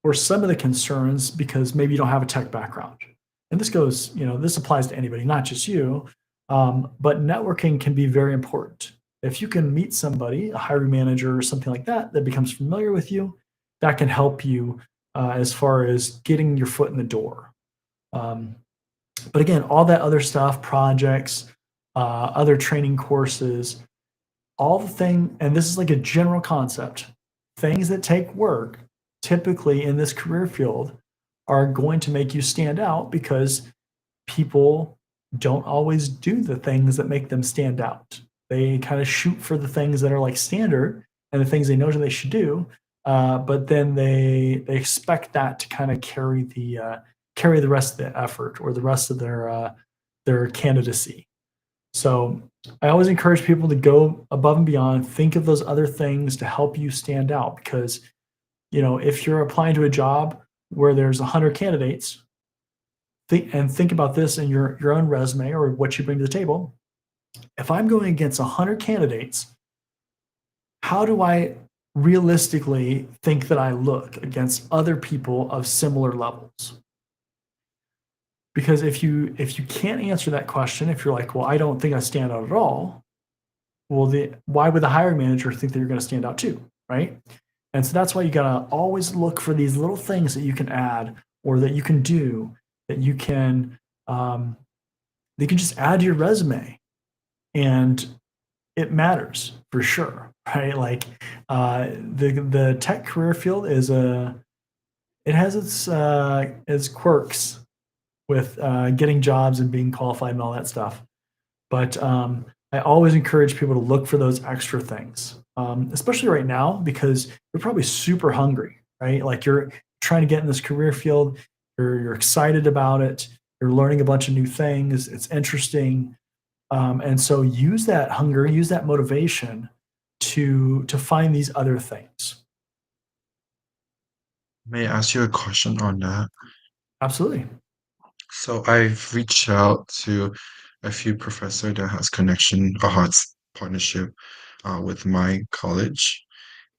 or some of the concerns because maybe you don't have a tech background. And this goes, this applies to anybody, not just you. But networking can be very important. If you can meet somebody, a hiring manager or something like that, that becomes familiar with you, that can help you as far as getting your foot in the door. Um, but again, all that other stuff, projects, other training courses, all the thing, and this is like a general concept, things that take work typically in this career field are going to make you stand out because people don't always do the things that make them stand out. They kind of shoot for the things that are like standard and the things they know they should do, but then they expect that to kind of carry the rest of the effort or the rest of their candidacy. So I always encourage people to go above and beyond, think of those other things to help you stand out because if you're applying to a job where there's 100 candidates, think about this in your own resume or what you bring to the table. If I'm going against 100 candidates, how do I realistically think that I look against other people of similar levels? Because if you can't answer that question, if you're like, well, I don't think I stand out at all, well, why would the hiring manager think that you're going to stand out too, right? And so that's why you got to always look for these little things that you can add or that you can do that you can just add to your resume, and it matters for sure, right? Like the tech career field it has its quirks with getting jobs and being qualified and all that stuff. But I always encourage people to look for those extra things, especially right now because you're probably super hungry, right? Like you're trying to get in this career field, you're excited about it, you're learning a bunch of new things, it's interesting, and so use that hunger, use that motivation to find these other things. May I ask you a question on that? Absolutely. So I've reached out to a few professor that has connection or has partnership with my college,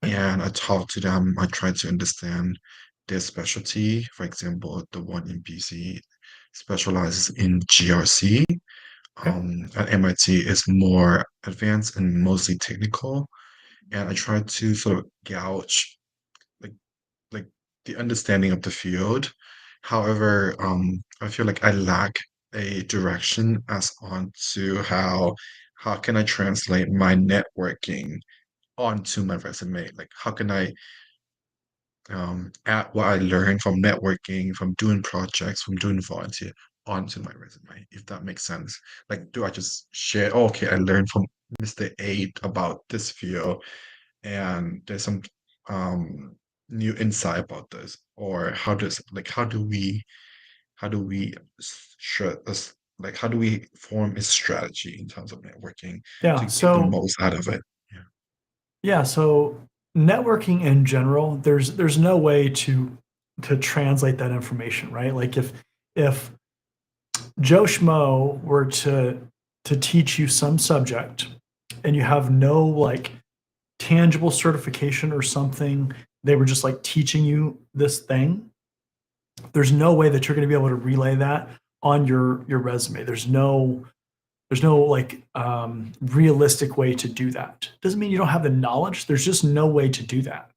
Okay. and I talked to them. I tried to understand their specialty. For example, the one in BC specializes in GRC. Okay. At MIT is more advanced and mostly technical. And I tried to sort of gauge like like the understanding of the field. However, I feel like I lack a direction as on to how can I translate my networking onto my resume? Like how can I add what I learned from networking, from doing projects, from doing volunteer onto my resume, if that makes sense. Like, do I just share, oh, okay, I learned from Mr. 8 about this field, and there's some um new insight about this, or how do we sure this like how do we form a strategy in terms of networking Yeah. to get the So most out of it? Yeah. yeah. So networking in general, there's no way to translate that information, right? Like if Joe Schmo were to teach you some subject and you have no like tangible certification or something, they were just like teaching you this thing, there's no way that you're going to be able to relay that on your resume. There's no like realistic way to do that. Doesn't mean you don't have the knowledge. There's just no way to do that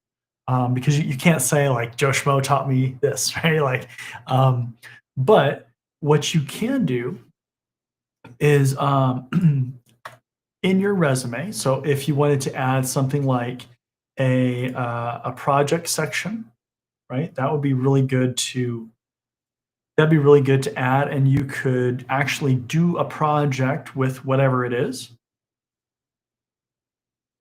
because you can't say like Joe Schmo taught me this, right? Like, but what you can do is in your resume. So if you wanted to add something like a project section, right? That'd be really good to add, and you could actually do a project with whatever it is.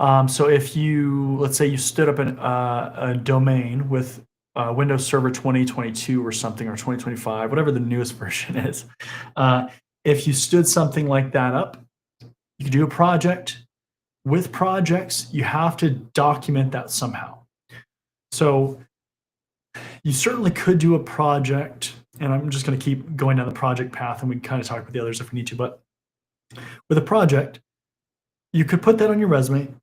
So if let's say you stood up a domain with Windows Server 2022 or something, or 2025, whatever the newest version is. Uh, if you stood something like that up, You could do a project. With projects, you have to document that somehow. So you certainly could do a project, and I'm just going to keep going down the project path, and we can kind of talk about the others if we need to. But with a project, you could put that on your resume.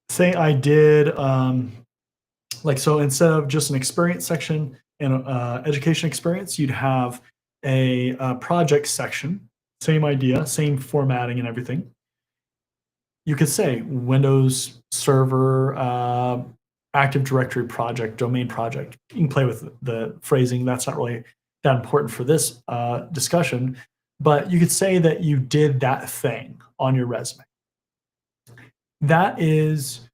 Say I did, so instead of just an experience section and education experience, you'd have a project section. Same idea, same formatting and everything. You could say Windows Server Active Directory project, domain project. You can play with the phrasing. That's not really that important for this discussion, but you could say that you did that thing on your resume. That is,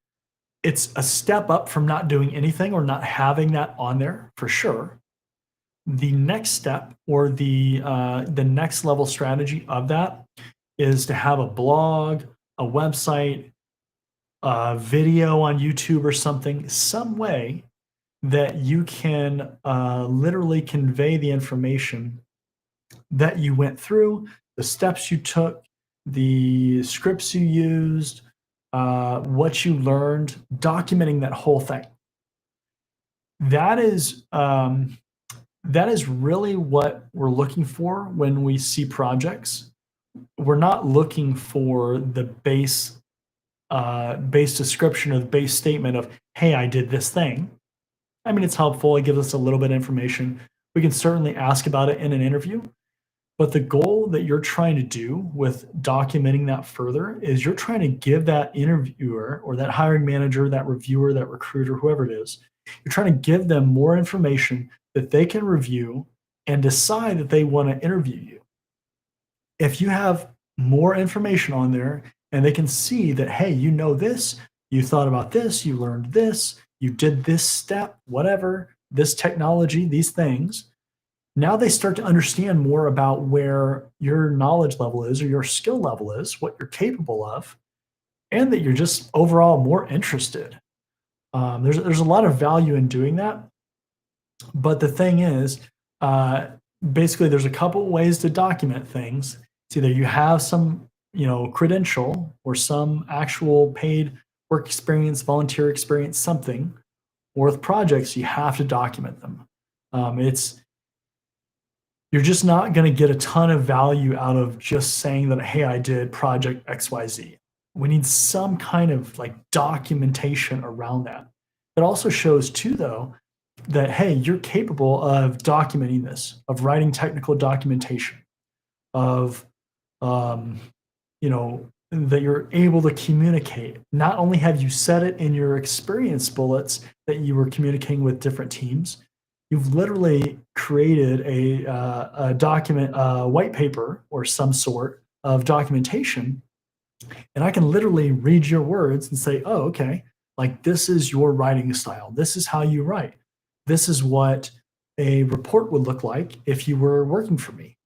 it's a step up from not doing anything or not having that on there for sure. The next step or the next level strategy of that is to have a blog, a website, a video on YouTube or something, some way that you can literally convey the information that you went through, the steps you took, the scripts you used, what you learned, documenting that whole thing. That is really what we're looking for when we see projects. We're not looking for the base description or the base statement of, hey, I did this thing. I mean, it's helpful. It gives us a little bit of information. We can certainly ask about it in an interview. But the goal that you're trying to do with documenting that further is you're trying to give that interviewer or that hiring manager, that reviewer, that recruiter, whoever it is, you're trying to give them more information that they can review and decide that they want to interview you. If you have more information on there and they can see that, hey, you know this, you thought about this, you learned this, you did this step, whatever, this technology, these things. Now they start to understand more about where your knowledge level is or your skill level is, what you're capable of, and that you're just overall more interested. There's a lot of value in doing that. But the thing is, uh, basically, there's a couple ways to document things. It's either you have some, credential or some actual paid work experience, volunteer experience, something, or with projects, you have to document them. It's You're just not going to get a ton of value out of just saying that, hey, I did project XYZ. We need some kind of like documentation around that. It also shows too, though, that, hey, you're capable of documenting this, of writing technical documentation, of, um, that you're able to communicate. Not only have you said it in your experience bullets that you were communicating with different teams, you've literally created a document, a white paper or some sort of documentation. And I can literally read your words and say, oh, okay, like this is your writing style. This is how you write. This is what a report would look like if you were working for me.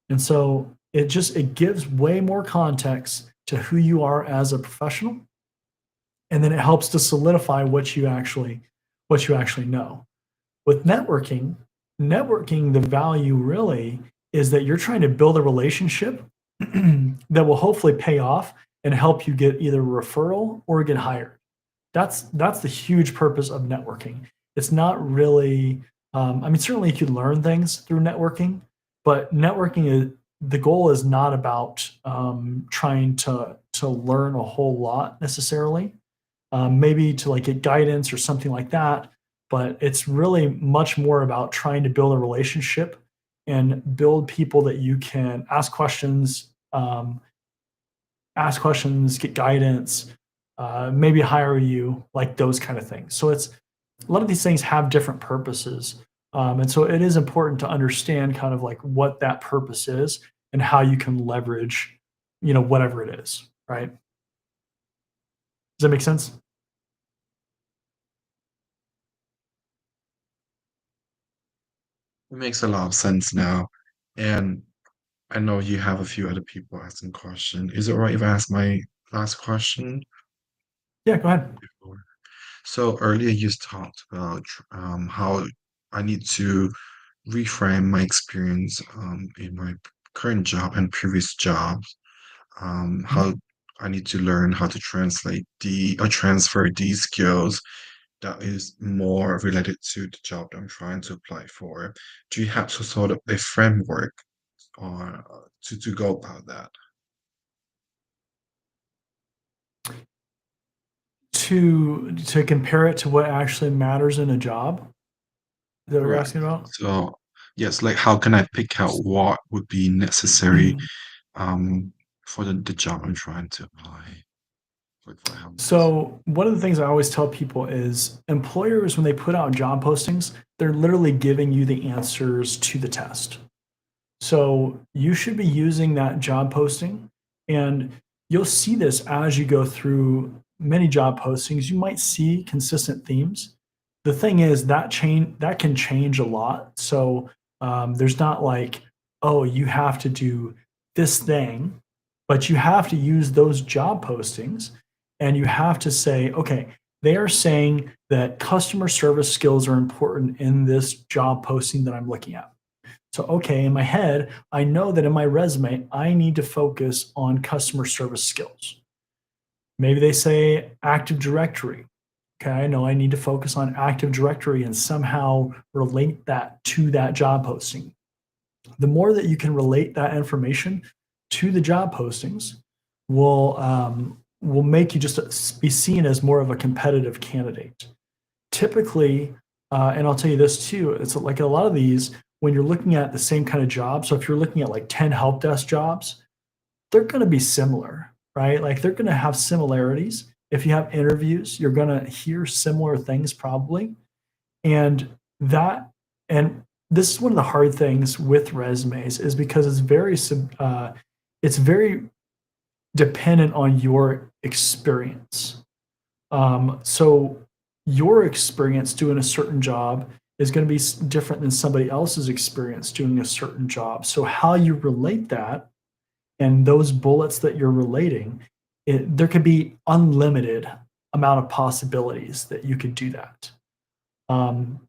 And so it gives way more context to who you are as a professional. And then it helps to solidify what you actually know. With networking, the value really is that you're trying to build a relationship that will hopefully pay off and help you get either a referral or get hired. That's the huge purpose of networking. It's not really, I mean, certainly you could learn things through networking, but networking is the goal is not about trying to learn a whole lot necessarily. Maybe to like get guidance or something like that, but it's really much more about trying to build a relationship and build people that you can ask questions, get guidance, maybe hire you, like those kind of things. So it's a lot of these things have different purposes, and so it is important to understand kind of like what that purpose is and how you can leverage, whatever it is. Right? Does that make sense? It makes a lot of sense now. And I know you have a few other people asking questions. Is it all right if I ask my last question Yeah. Go ahead. before? So earlier you talked about how I need to reframe my experience in my current job and previous jobs. How Mhm. I need to learn how to translate the or transfer these skills that is more related to the job that I'm trying to apply for. Do you have some sort of a framework or to go about that? To compare it to what actually matters in a job. Is that what you're Right. asking about? So yes, like how can I pick out what would be necessary um for the job I'm trying to apply for help desk? So one of the things I always tell people is employers, when they put out job postings, they're literally giving you the answers to the test. So you should be using that job posting, and you'll see this as you go through many job postings. You might see consistent themes. The thing is that can change a lot. So there's not like, oh, you have to do this thing, but you have to use those job postings, and you have to say, okay, they are saying that customer service skills are important in this job posting that I'm looking at. So, okay, in my head, I know that in my resume, I need to focus on customer service skills. Maybe they say Active Directory. Okay, I know I need to focus on Active Directory and somehow relate that to that job posting. The more that you can relate that information to the job postings will make you just be seen as more of a competitive candidate. Typically, and I'll tell you this too, it's like a lot of these, when you're looking at the same kind of job, so if you're looking at like 10 help desk jobs, they're going to be similar, right? Like they're going to have similarities. If you have interviews, you're going to hear similar things probably. And that, and this is one of the hard things with resumes is because it's very dependent on your experience. So your experience doing a certain job is going to be different than somebody else's experience doing a certain job. So how you relate that and those bullets that you're relating, there could be unlimited amount of possibilities that you could do that. Um,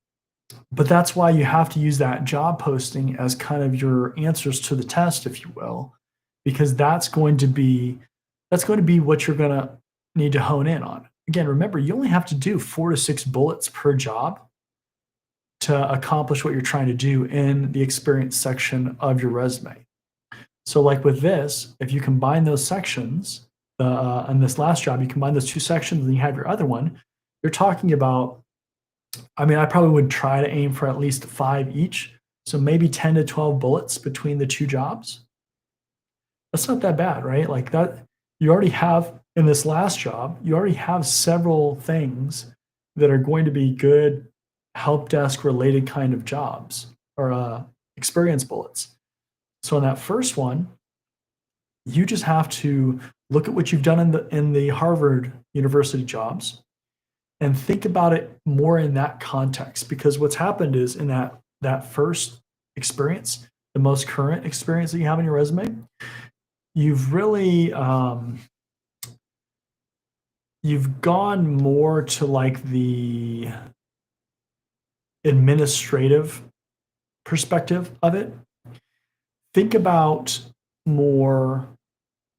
but that's why you have to use that job posting as kind of your answers to the test, if you will, because that's going to be what you're going to need to hone in on. Again, remember, you only have to do 4 to 6 bullets per job to accomplish what you're trying to do in the experience section of your resume. So, like with this, if you combine those sections, in this last job, you combine those two sections and you have your other one, you're talking about, I mean, I probably would try to aim for at least 5 each. So maybe 10 to 12 bullets between the two jobs. That's not that bad, right? Like that, you already have in this last job, you already have several things that are going to be good help desk related kind of jobs or experience bullets. So in that first one, you just have to look at what you've done in the Harvard University jobs and think about it more in that context because what's happened is in that first experience, the most current experience that you have in your resume, you've really you've gone more to like the administrative perspective of it. Think about more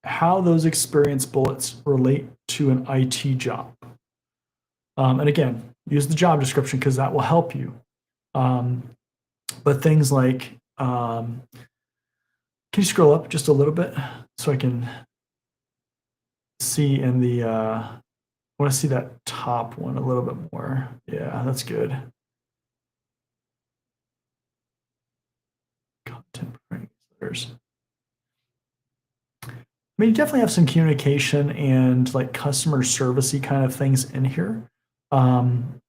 how those experience bullets relate to an IT job. And again, use the job description because that will help you. Um, but things like, can you scroll up just a little bit so I can see in the, I want to see that top one a little bit more. Yeah, that's good. Content newsletters. I mean, you definitely have some communication and like customer servicey kind of things in here. Um,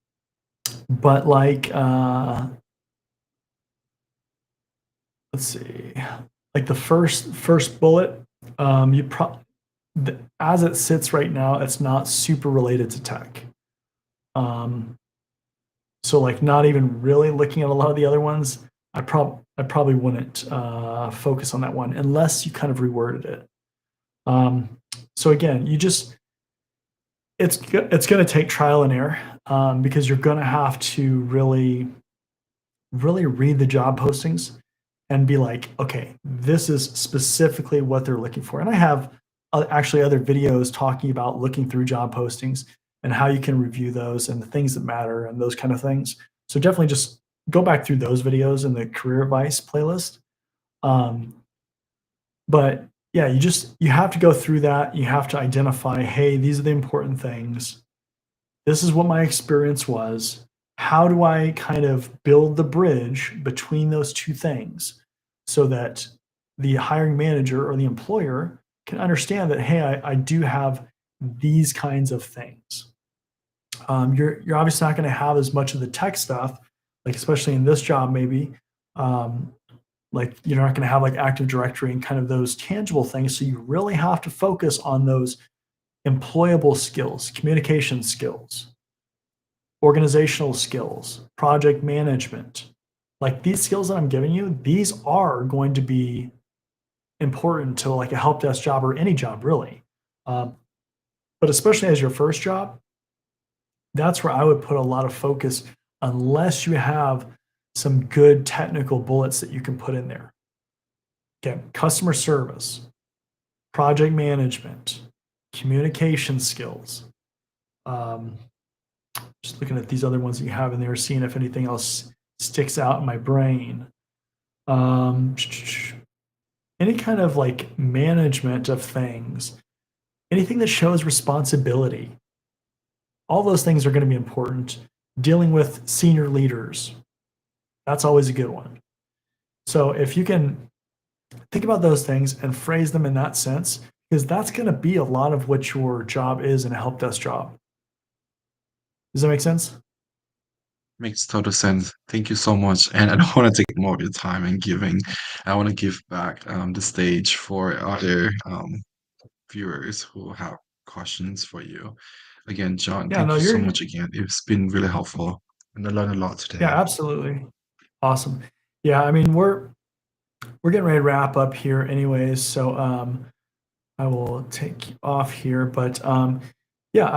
but like, let's see, like the first bullet, you probably as it sits right now, it's not super related to tech. Um, so like not even really looking at a lot of the other ones, I probably wouldn't focus on that one unless you kind of reworded it. So again, you just it's going to take trial and error because you're going to have to really read the job postings and be like, okay, this is specifically what they're looking for. And I have actually other videos talking about looking through job postings and how you can review those and the things that matter and those kind of things. So definitely just go back through those videos in the career advice playlist. Um, but yeah, you have to go through that. You have to identify, hey, these are the important things. This is what my experience was. How do I kind of build the bridge between those two things so that the hiring manager or the employer can understand that, hey, I do have these kinds of things. You're obviously not going to have as much of the tech stuff, like especially in this job, maybe. Um, like you're not going to have like Active Directory and kind of those tangible things. So you really have to focus on those employable skills, communication skills, organizational skills, project management. Like these skills that I'm giving you, these are going to be important to like a help desk job or any job really. Um, but especially as your first job, that's where I would put a lot of focus unless you have some good technical bullets that you can put in there. Okay, customer service, project management, communication skills. Um, just looking at these other ones that you have in there, seeing if anything else sticks out in my brain. Um, any kind of like management of things, anything that shows responsibility. All those things are going to be important. Dealing with senior leaders, that's always a good one. So if you can think about those things and phrase them in that sense, because that's going to be a lot of what your job is in a help desk job. Does that make sense? Makes total sense. Thank you so much. And I don't want to take more of your time and giving. I want to give back the stage for other viewers who have questions for you. Again, John, Yeah, thank no, you so you're, much again. It's been really helpful, and I learned a lot yeah, today. absolutely. Awesome. Yeah, I mean, we're getting ready to wrap up here anyways, so I will take you off here, but yeah,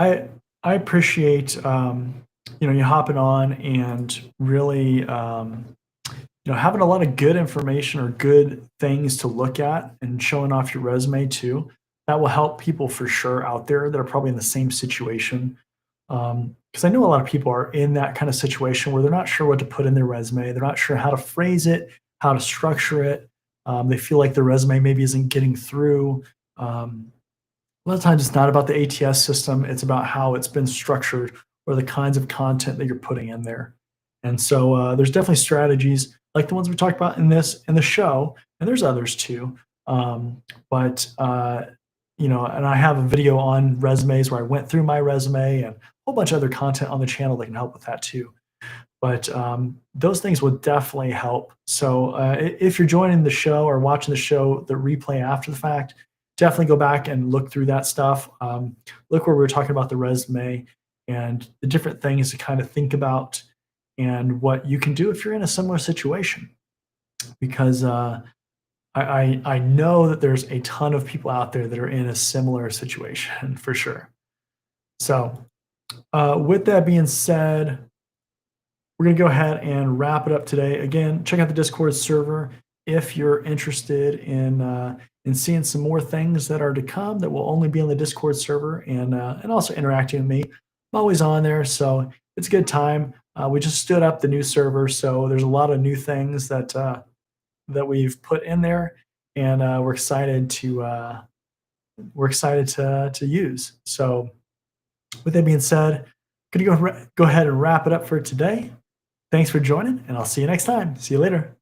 I appreciate you hopping on and really having a lot of good information or good things to look at and showing off your resume too. That will help people for sure out there that are probably in the same situation. Because I know a lot of people are in that kind of situation where they're not sure what to put in their resume. They're not sure how to phrase it, how to structure it. They feel like their resume maybe isn't getting through. A lot of times it's not about the ATS system, it's about how it's been structured or the kinds of content that you're putting in there. And so there's definitely strategies like the ones we talked about in the show, and there's others too. But and I have a video on resumes where I went through my resume and a whole bunch of other content on the channel that can help with that too. But those things would definitely help. So if you're joining the show or watching the show, the replay after the fact, definitely go back and look through that stuff. Look where we were talking about the resume and the different things to kind of think about and what you can do if you're in a similar situation. Because I know that there's a ton of people out there that are in a similar situation for sure. So with that being said, we're going to go ahead and wrap it up today. Again, check out the Discord server if you're interested in seeing some more things that are to come that will only be on the Discord server and also interacting with me. I'm always on there, so it's a good time. We just stood up the new server, so there's a lot of new things that we've put in there, and we're excited to use. So, with that being said, going to go ahead and wrap it up for today. Thanks for joining, and I'll see you next time. See you later.